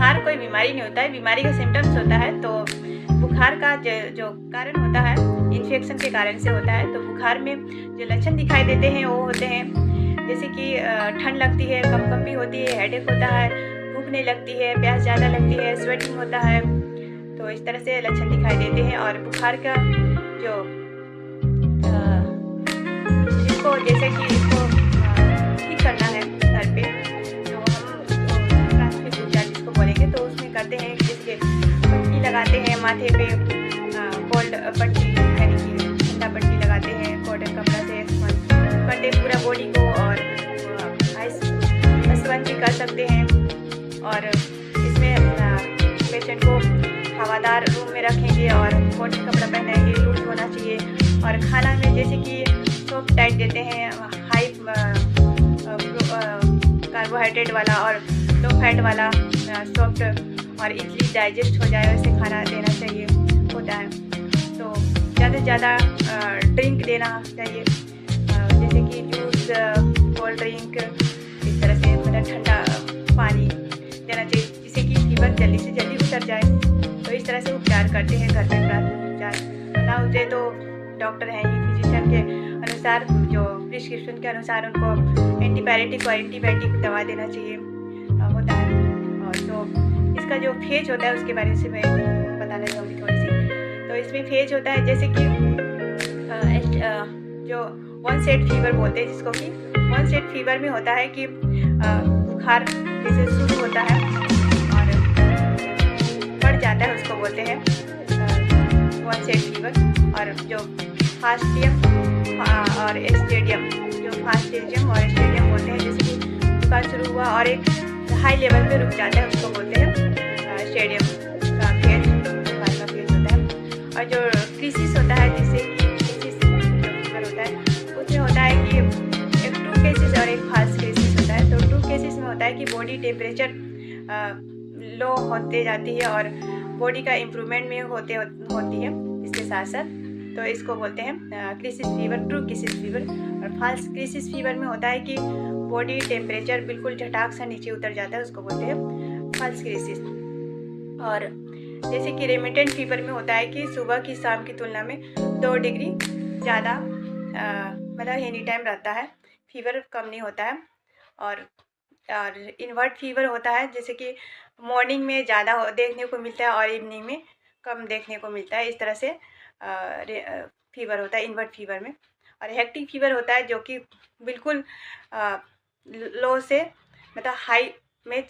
बुखार कोई बीमारी नहीं होता है, बीमारी का सिम्टम्स होता है। तो बुखार का जो कारण होता है इन्फेक्शन के कारण से होता है। तो बुखार में जो लक्षण दिखाई देते हैं वो होते हैं जैसे कि ठंड लगती है, कंपकंपी होती है, हेडेक होता है, भूख नहीं लगती है, प्यास ज़्यादा लगती है, स्वेटिंग होता है। तो इस तरह से लक्षण दिखाई देते हैं। और बुखार का जो इसको जैसे कि इसको ठीक करना है घर पे, तो हम प्राथमिक उपचार जिसको बोलेंगे तो उसमें करते हैं। जैसे पट्टी लगाते हैं माथे पे, कोल्ड पट्टी यानी कि ठंडा पट्टी लगाते हैं कॉटन कपड़ा से, करते हैं पूरा बॉडी को। और आइस स्पंज भी कर सकते हैं। और इसमें पेशेंट को हवादार रूम में रखेंगे और कॉटन कपड़ा पहनाएंगे, लूज होना चाहिए। और खाना में जैसे कि सॉफ्ट डाइट देते हैं, हाई कार्बोहाइड्रेट वाला और लो फैट वाला, सॉफ्ट और इजली डाइजेस्ट हो जाए वैसे खाना देना चाहिए होता है। तो ज़्यादा से ज़्यादा ड्रिंक देना चाहिए, जैसे कि जूस, कोल्ड ड्रिंक, इस तरह से मतलब ठंडा पानी देना चाहिए जिससे कि फीवर जल्दी से जल्दी उतर जाए। तो इस तरह से उपचार करते हैं घर पे प्राथमिक उपचार। ना उतरे तो डॉक्टर हैं ही, फिजिशियन के अनुसार जो प्रिस्क्रिप्शन के अनुसार उनको एंटीबायोटिक और एंटीबायोटिक दवा देना चाहिए होता है। और तो इसका जो फेज होता है उसके बारे में मैं बताना चाहूँगी थोड़ी सी। तो इसमें फेज होता है जैसे कि जो वन सेट फीवर बोलते हैं, जिसको कि वन सेट फीवर में होता है कि बुखार जैसे शुरू होता है और बढ़ जाता है, उसको बोलते हैं वन सेट फीवर। और जो फास्टियम और स्टेडियम, जो फास्टियम और स्टेडियम बोलते हैं, जैसे कि बुखार शुरू हुआ और एक हाई लेवल पे रुक जाता है, उसको बोलते हैं स्टेडियम का फेज, बुखार का फेज होता है। और जो क्रिसिस होता है, जिससे कि क्रिसिस फीवर होता है, उसमें होता है कि एक ट्रू केसेस और एक फाल्स केसेस होता है। तो ट्रू केसेस में होता है कि बॉडी टेम्परेचर लो होते जाती है और बॉडी का इम्प्रूवमेंट में होती है इसके साथ साथ। तो इसको बोलते हैं crisis fever, true crisis fever. और फाल्स क्रिसिस फीवर में होता है कि बॉडी टेम्परेचर बिल्कुल झटाक से नीचे उतर जाता है, उसको बोलते हैं फाल्स क्रिसिस। और जैसे कि रेमिटेंट फीवर में होता है कि सुबह की शाम की तुलना में 2 डिग्री ज़्यादा मतलब एनी टाइम रहता है, फीवर कम नहीं होता है। और इन्वर्ट फीवर होता है जैसे कि मॉर्निंग में ज़्यादा देखने को मिलता है और इवनिंग में कम देखने को मिलता है। इस तरह से फीवर होता है इन्वर्ट फीवर में। और हेक्टिक फीवर होता है जो कि बिल्कुल लो से मतलब हाई में